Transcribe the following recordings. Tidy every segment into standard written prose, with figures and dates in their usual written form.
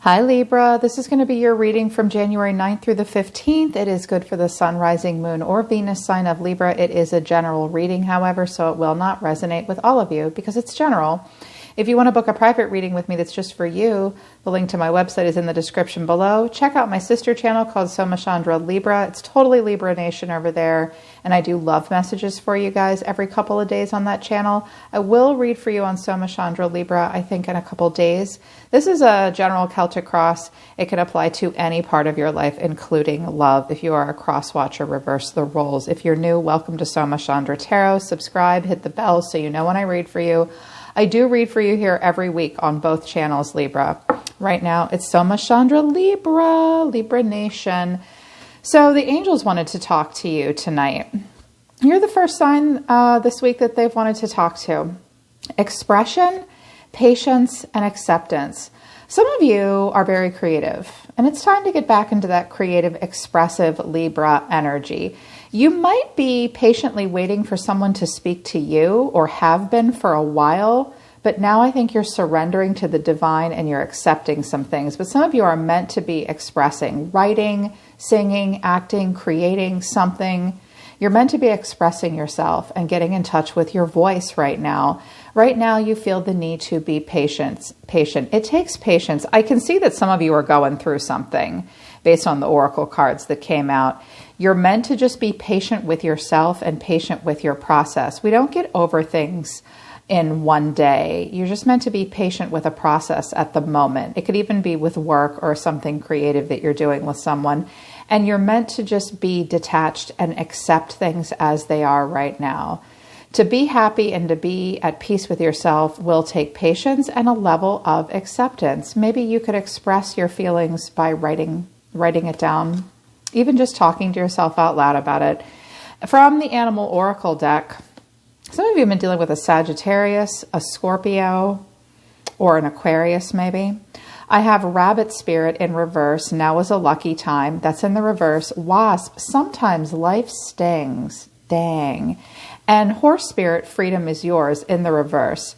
Hi Libra, this is going to be your reading from January 9th through the 15th. It is good for the Sun, Rising, Moon, or Venus sign of Libra. It is a general reading, however, so it will not resonate with all of you because it's general. If you want to book a private reading with me that's just for you, the link to my website is in the description below. Check out my sister channel called Somachandra Libra. It's totally Libra Nation over there, and I do love messages for you guys every couple of days on that channel. I will read for you on Somachandra Libra, I think, in a couple days. This is a general Celtic cross. It can apply to any part of your life, including love. If you are a cross watcher, reverse the roles. If you're new, welcome to Somachandra Tarot. Subscribe, hit the bell so you know when I read for you. I do read for you here every week on both channels, Libra. Right now, it's Somachandra Libra, Libra Nation. So the angels wanted to talk to you tonight. You're the first sign this week that they've wanted to talk to. Expression, patience, and acceptance. Some of you are very creative, and it's time to get back into that creative, expressive Libra energy. You might be patiently waiting for someone to speak to you, or have been for a while, but now I think you're surrendering to the divine and you're accepting some things. But some of you are meant to be expressing, writing, singing, acting, creating something. You're meant to be expressing yourself and getting in touch with your voice right now. Right now, you feel the need to be patient. It takes patience. I can see that some of you are going through something based on the oracle cards that came out. You're meant to just be patient with yourself and patient with your process. We don't get over things in one day. You're just meant to be patient with a process at the moment. It could even be with work or something creative that you're doing with someone. And you're meant to just be detached and accept things as they are right now. To be happy and to be at peace with yourself will take patience and a level of acceptance. Maybe you could express your feelings by writing it down, even just talking to yourself out loud about it. From the Animal Oracle deck, some of you have been dealing with a Sagittarius, a Scorpio, or an Aquarius maybe. I have Rabbit Spirit in reverse. Now is a lucky time. That's in the reverse. Wasp, sometimes life stings. Dang. And Horse Spirit, freedom is yours, in the reverse.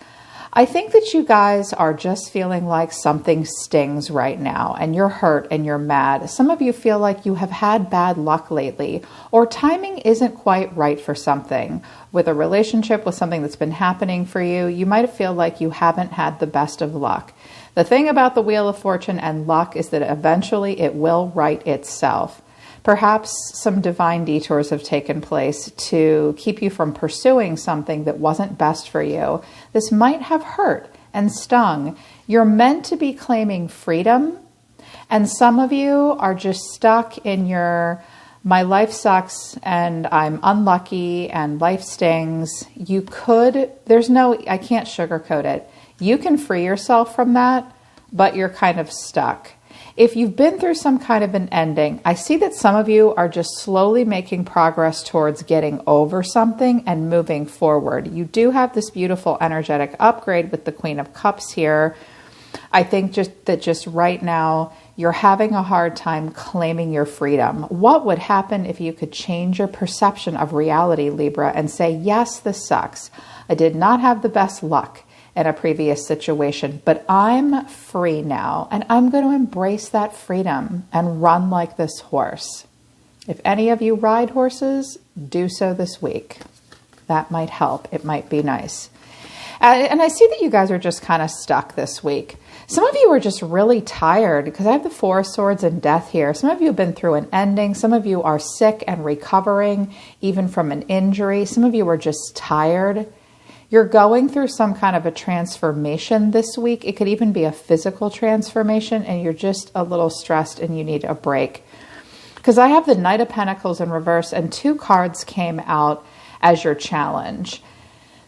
I think that you guys are just feeling like something stings right now and you're hurt and you're mad. Some of you feel like you have had bad luck lately, or timing isn't quite right for something. With a relationship, with something that's been happening for you, you might feel like you haven't had the best of luck. The thing about the Wheel of Fortune and luck is that eventually it will right itself. Perhaps some divine detours have taken place to keep you from pursuing something that wasn't best for you. This might have hurt and stung. You're meant to be claiming freedom, and some of you are just stuck in your, my life sucks and I'm unlucky and life stings. You could, I can't sugarcoat it. You can free yourself from that, but you're kind of stuck. If you've been through some kind of an ending, I see that some of you are just slowly making progress towards getting over something and moving forward. You do have this beautiful energetic upgrade with the Queen of Cups here. I think just right now, you're having a hard time claiming your freedom. What would happen if you could change your perception of reality, Libra, and say, yes, this sucks. I did not have the best luck in a previous situation, but I'm free now, and I'm going to embrace that freedom and run like this horse. If any of you ride horses, do so this week. That might help. It might be nice. And I see that you guys are just kind of stuck this week. Some of you are just really tired because I have the Four of Swords and Death here. Some of you have been through an ending. Some of you are sick and recovering, even from an injury. Some of you are just tired. You're going through some kind of a transformation this week. It could even be a physical transformation, and you're just a little stressed and you need a break. Because I have the Knight of Pentacles in reverse, and two cards came out as your challenge.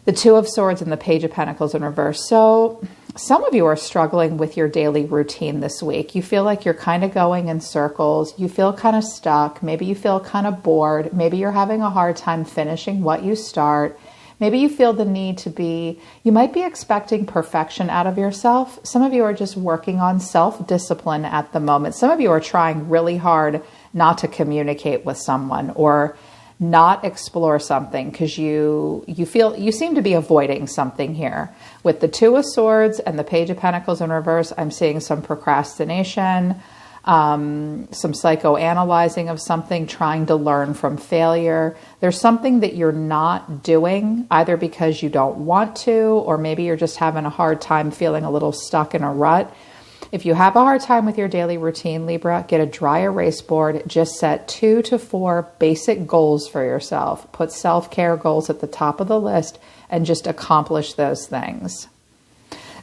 The Two of Swords and the Page of Pentacles in reverse. So some of you are struggling with your daily routine this week. You feel like you're kind of going in circles. You feel kind of stuck. Maybe you feel kind of bored. Maybe you're having a hard time finishing what you start. Maybe you feel the need to you might be expecting perfection out of yourself. Some of you are just working on self-discipline at the moment. Some of you are trying really hard not to communicate with someone, or not explore something because you seem to be avoiding something here. With the Two of Swords and the Page of Pentacles in reverse, I'm seeing some procrastination, some psychoanalyzing of something, trying to learn from failure. There's something that you're not doing, either because you don't want to, or maybe you're just having a hard time, feeling a little stuck in a rut. If you have a hard time with your daily routine, Libra, get a dry erase board. Just set 2 to 4 basic goals for yourself. Put self-care goals at the top of the list and just accomplish those things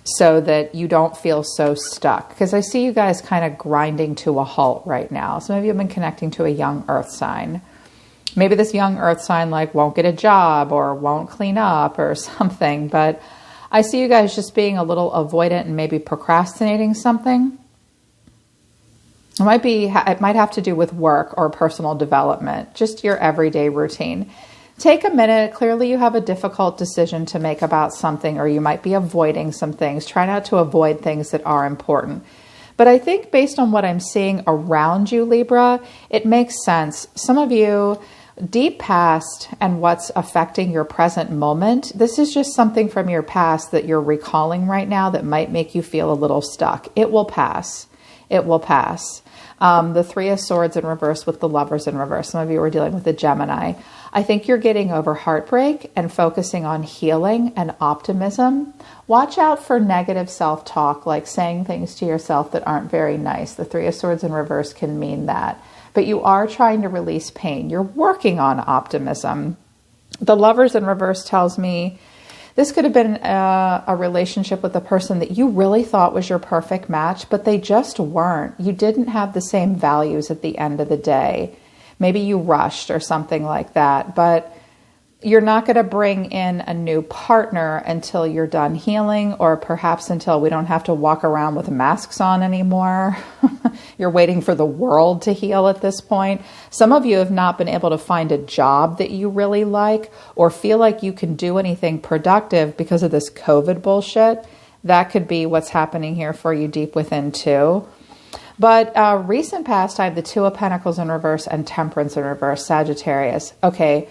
so that you don't feel so stuck. Because I see you guys kind of grinding to a halt right now. Some of you have been connecting to a young earth sign. Maybe this young earth sign like won't get a job or won't clean up or something, but I see you guys just being a little avoidant and maybe procrastinating something. It might have to do with work or personal development, just your everyday routine. Take a minute. Clearly you have a difficult decision to make about something, or you might be avoiding some things. Try not to avoid things that are important. But I think based on what I'm seeing around you, Libra, it makes sense. Some of you, deep past and what's affecting your present moment, this is just something from your past that you're recalling right now that might make you feel a little stuck. It will pass. It will pass. The Three of Swords in reverse with the Lovers in reverse. Some of you are dealing with the Gemini. I think you're getting over heartbreak and focusing on healing and optimism. Watch out for negative self-talk, like saying things to yourself that aren't very nice. The Three of Swords in reverse can mean that. But you are trying to release pain. You're working on optimism. The Lovers in reverse tells me this could have been a relationship with a person that you really thought was your perfect match, but they just weren't. You didn't have the same values at the end of the day. Maybe you rushed or something like that, but you're not going to bring in a new partner until you're done healing, or perhaps until we don't have to walk around with masks on anymore. You're waiting for the world to heal at this point. Some of you have not been able to find a job that you really like or feel like you can do anything productive because of this COVID bullshit. That could be what's happening here for you deep within too. But recent past, I have the Two of Pentacles in reverse and Temperance in reverse, Sagittarius. Okay,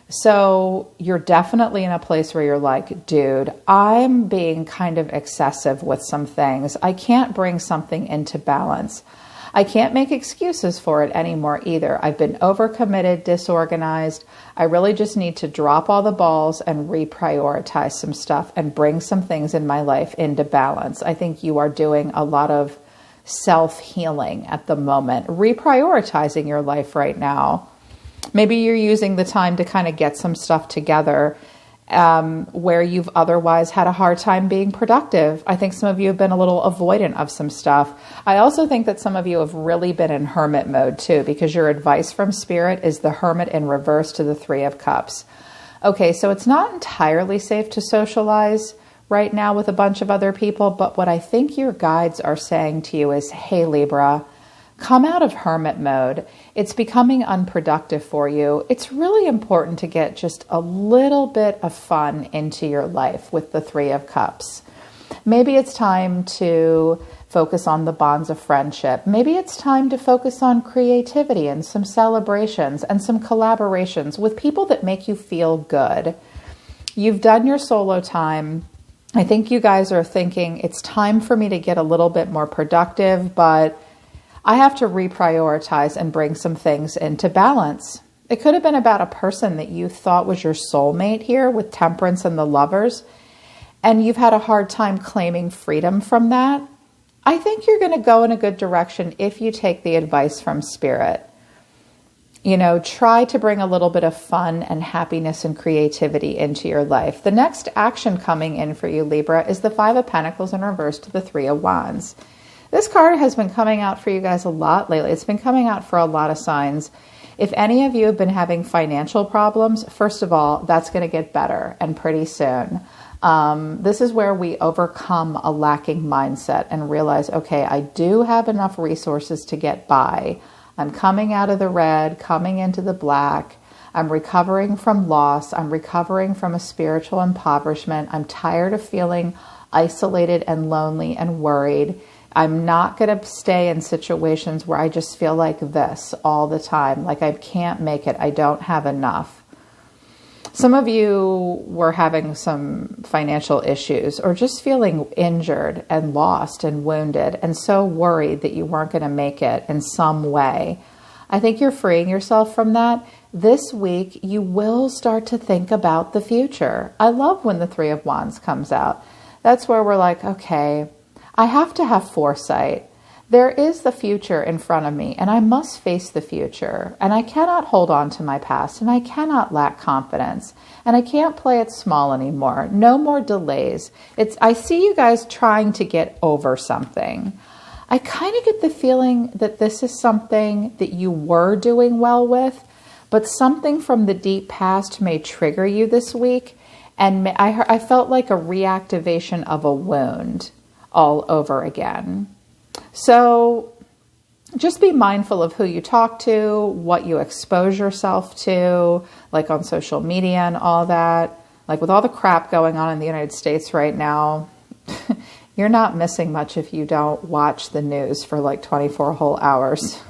so you're definitely in a place where you're like, dude, I'm being kind of excessive with some things. I can't bring something into balance. I can't make excuses for it anymore either. I've been overcommitted, disorganized. I really just need to drop all the balls and reprioritize some stuff and bring some things in my life into balance. I think you are doing a lot of self-healing at the moment, reprioritizing your life right now. Maybe you're using the time to kind of get some stuff together where you've otherwise had a hard time being productive. I think some of you have been a little avoidant of some stuff. I also think that some of you have really been in hermit mode too, because your advice from Spirit is the Hermit in reverse to the Three of Cups. Okay, so it's not entirely safe to socialize right now with a bunch of other people, but what I think your guides are saying to you is, hey Libra, come out of hermit mode. It's becoming unproductive for you. It's really important to get just a little bit of fun into your life with the Three of Cups. Maybe it's time to focus on the bonds of friendship. Maybe it's time to focus on creativity and some celebrations and some collaborations with people that make you feel good. You've done your solo time. I think you guys are thinking it's time for me to get a little bit more productive, but I have to reprioritize and bring some things into balance. It could have been about a person that you thought was your soulmate here with Temperance and the Lovers, and you've had a hard time claiming freedom from that. I think you're going to go in a good direction if you take the advice from Spirit. You know, try to bring a little bit of fun and happiness and creativity into your life. The next action coming in for you, Libra, is the Five of Pentacles in reverse to the Three of Wands. This card has been coming out for you guys a lot lately. It's been coming out for a lot of signs. If any of you have been having financial problems, first of all, that's going to get better and pretty soon. This is where we overcome a lacking mindset and realize, okay, I do have enough resources to get by. I'm coming out of the red, coming into the black. I'm recovering from loss. I'm recovering from a spiritual impoverishment. I'm tired of feeling isolated and lonely and worried. I'm not going to stay in situations where I just feel like this all the time, like I can't make it, I don't have enough. Some of you were having some financial issues or just feeling injured and lost and wounded and so worried that you weren't going to make it in some way. I think you're freeing yourself from that. This week, you will start to think about the future. I love when the Three of Wands comes out. That's where we're like, okay, I have to have foresight. There is the future in front of me, and I must face the future. And I cannot hold on to my past, and I cannot lack confidence. And I can't play it small anymore. No more delays. I see you guys trying to get over something. I kind of get the feeling that this is something that you were doing well with, but something from the deep past may trigger you this week. And I felt like a reactivation of a wound all over again. So just be mindful of who you talk to, what you expose yourself to, like on social media and all that. Like with all the crap going on in the United States right now, you're not missing much if you don't watch the news for like 24 whole hours.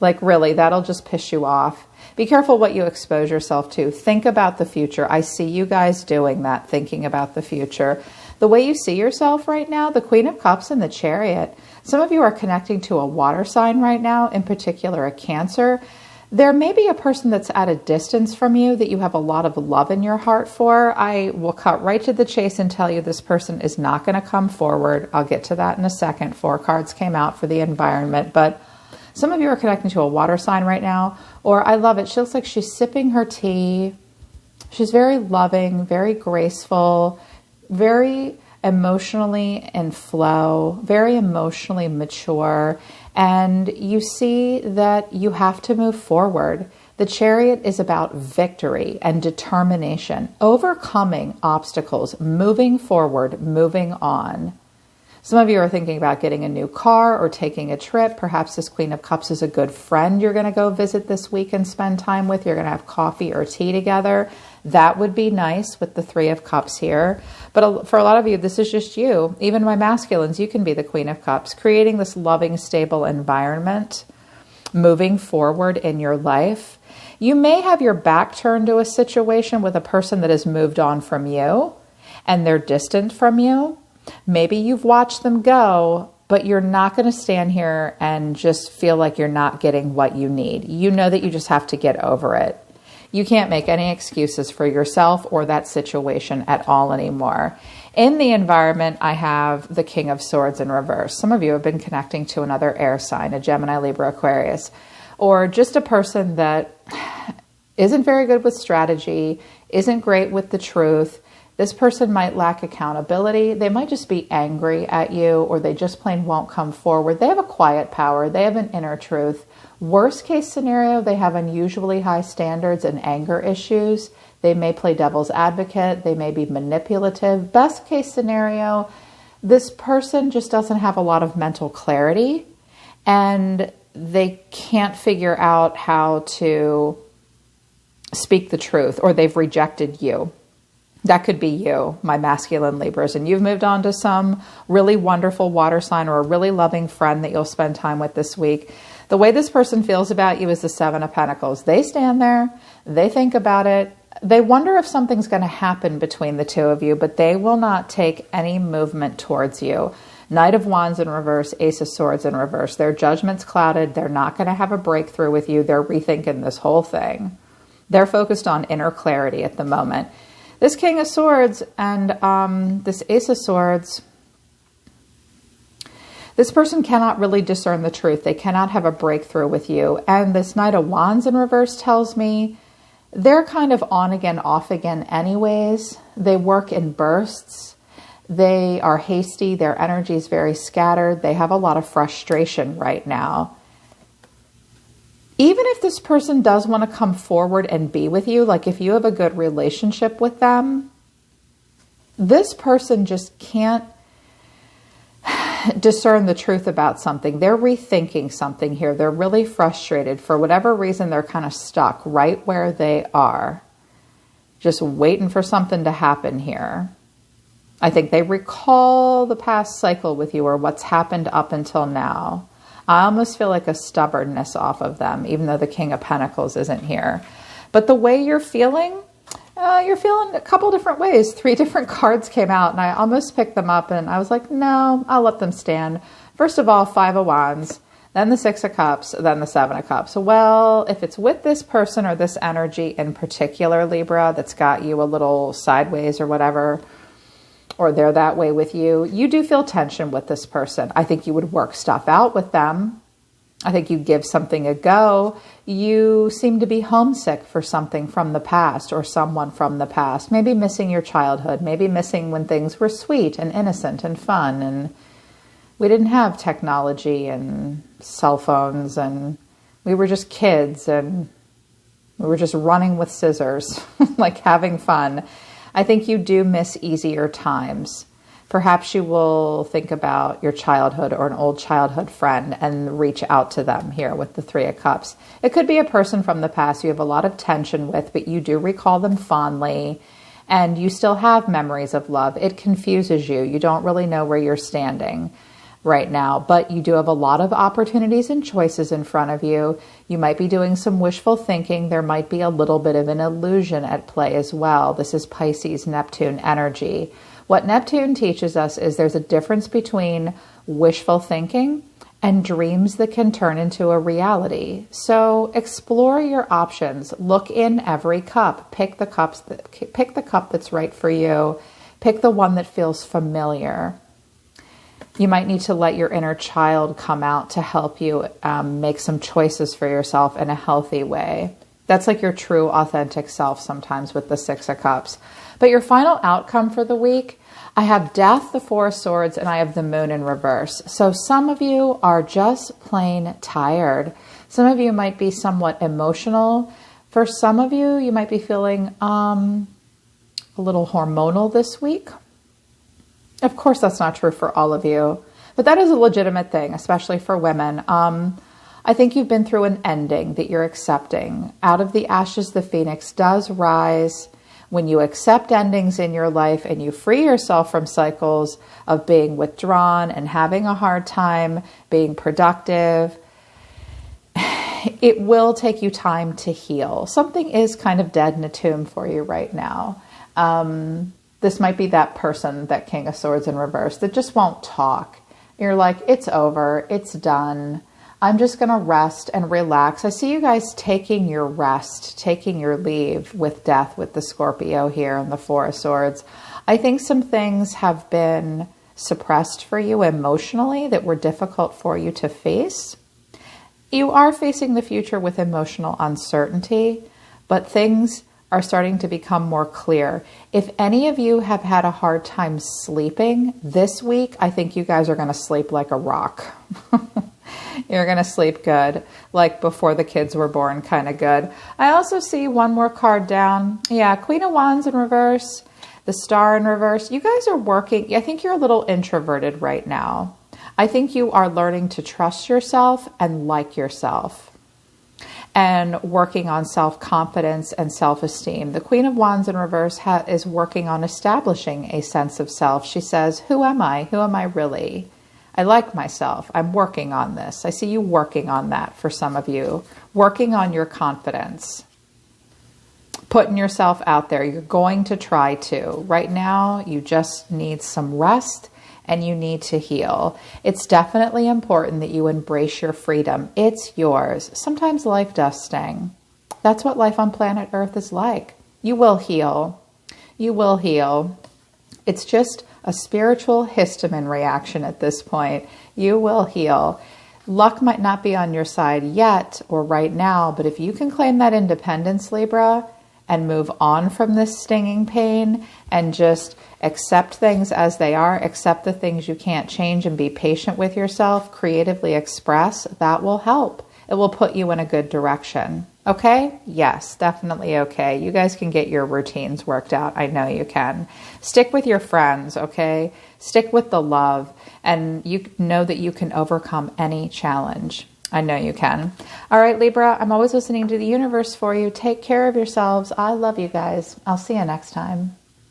Like really, that'll just piss you off. Be careful what you expose yourself to. Think about the future. I see you guys doing that, thinking about the future. The way you see yourself right now, the Queen of Cups and the Chariot. Some of you are connecting to a water sign right now, in particular a Cancer. There may be a person that's at a distance from you that you have a lot of love in your heart for. I will cut right to the chase and tell you this person is not going to come forward. I'll get to that in a second. 4 cards came out for the environment, but some of you are connecting to a water sign right now, or I love it. She looks like she's sipping her tea. She's very loving, very graceful, very emotionally in flow, very emotionally mature. And you see that you have to move forward. The Chariot is about victory and determination, overcoming obstacles, moving forward, moving on. Some of you are thinking about getting a new car or taking a trip. Perhaps this Queen of Cups is a good friend you're going to go visit this week and spend time with. You're going to have coffee or tea together. That would be nice with the Three of Cups here. But for a lot of you, this is just you. Even my masculines, you can be the Queen of Cups, creating this loving, stable environment, moving forward in your life. You may have your back turned to a situation with a person that has moved on from you and they're distant from you. Maybe you've watched them go, but you're not going to stand here and just feel like you're not getting what you need. You know that you just have to get over it. You can't make any excuses for yourself or that situation at all anymore. In the environment, I have the King of Swords in reverse. Some of you have been connecting to another air sign, a Gemini, Libra, Aquarius, or just a person that isn't very good with strategy, isn't great with the truth. This person might lack accountability. They might just be angry at you, or they just plain won't come forward. They have a quiet power. They have an inner truth. Worst case scenario, they have unusually high standards and anger issues. They may play devil's advocate. They may be manipulative. Best case scenario, this person just doesn't have a lot of mental clarity and they can't figure out how to speak the truth, or they've rejected you. That could be you, my masculine Libras, and you've moved on to some really wonderful water sign or a really loving friend that you'll spend time with this week. The way this person feels about you is the Seven of Pentacles. They stand there, they think about it, they wonder if something's going to happen between the two of you, but they will not take any movement towards you. Knight of Wands in reverse, Ace of Swords in reverse. Their judgment's clouded. They're not going to have a breakthrough with you. They're rethinking this whole thing. They're focused on inner clarity at the moment. This King of Swords and this Ace of Swords, this person cannot really discern the truth. They cannot have a breakthrough with you. And this Knight of Wands in reverse tells me they're kind of on again, off again anyways. They work in bursts. They are hasty. Their energy is very scattered. They have a lot of frustration right now. Even if this person does want to come forward and be with you, like if you have a good relationship with them, this person just can't discern the truth about something. They're rethinking something here. They're really frustrated. For whatever reason, they're kind of stuck right where they are, just waiting for something to happen here. I think they recall the past cycle with you or what's happened up until now. I almost feel like a stubbornness off of them, even though the King of Pentacles isn't here. But the way you're feeling a couple different ways. 3 different cards came out, and I almost picked them up, and I was like, no, I'll let them stand. First of all, 5 of Wands, then the 6 of Cups, then the 7 of Cups. Well, if it's with this person or this energy in particular, Libra, that's got you a little sideways or whatever, or they're that way with you, you do feel tension with this person. I think you would work stuff out with them. I think you give something a go. You seem to be homesick for something from the past or someone from the past. Maybe missing your childhood. Maybe missing when things were sweet and innocent and fun. And we didn't have technology and cell phones. And we were just kids. And we were just running with scissors, like having fun. I think you do miss easier times. Perhaps you will think about your childhood or an old childhood friend and reach out to them here with the 3 of Cups. It could be a person from the past you have a lot of tension with, but you do recall them fondly and you still have memories of love. It confuses you. You don't really know where you're standing right now, but you do have a lot of opportunities and choices in front of you. You might be doing some wishful thinking. There might be a little bit of an illusion at play as well. This is Pisces, Neptune energy. What Neptune teaches us is there's a difference between wishful thinking and dreams that can turn into a reality. So explore your options. Look in every cup. Pick the cup that's right for you. Pick the one that feels familiar. You might need to let your inner child come out to help you make some choices for yourself in a healthy way. That's like your true, authentic self sometimes with the 6 of Cups. But your final outcome for the week, I have Death, the 4 of Swords, and I have the Moon in reverse. So some of you are just plain tired. Some of you might be somewhat emotional. For some of you, you might be feeling a little hormonal this week. Of course, that's not true for all of you, but that is a legitimate thing, especially for women. I think you've been through an ending that you're accepting. Out of the ashes, the phoenix does rise. When you accept endings in your life and you free yourself from cycles of being withdrawn and having a hard time being productive, it will take you time to heal. Something is kind of dead in a tomb for you right now. This might be that person, that King of Swords in reverse, that just won't talk. You're like, it's over, it's done. I'm just going to rest and relax. I see you guys taking your rest, taking your leave with Death, with the Scorpio here and the 4 of Swords. I think some things have been suppressed for you emotionally that were difficult for you to face. You are facing the future with emotional uncertainty, but things are starting to become more clear. If any of you have had a hard time sleeping this week, I think you guys are going to sleep like a rock. You're going to sleep good, like before the kids were born, kind of good. I also see one more card down. Yeah, Queen of Wands in reverse, the Star in reverse. You guys are working. I think you're a little introverted right now. I think you are learning to trust yourself and like yourself and working on self-confidence and self-esteem. The Queen of Wands in reverse is working on establishing a sense of self. She says, who am I? Who am I really? I like myself. I'm working on this. I see you working on that for some of you. Working on your confidence. Putting yourself out there. You're going to try to. Right now, you just need some rest and you need to heal. It's definitely important that you embrace your freedom. It's yours. Sometimes life does sting. That's what life on planet Earth is like. You will heal. You will heal. It's just a spiritual histamine reaction at this point. You will heal. Luck might not be on your side yet or right now, but if you can claim that independence, Libra, and move on from this stinging pain and just accept things as they are, accept the things you can't change and be patient with yourself, creatively express, that will help. It will put you in a good direction. Okay? Yes, definitely okay. You guys can get your routines worked out. I know you can. Stick with your friends, okay? Stick with the love, and you know that you can overcome any challenge. I know you can. All right, Libra, I'm always listening to the universe for you. Take care of yourselves. I love you guys. I'll see you next time.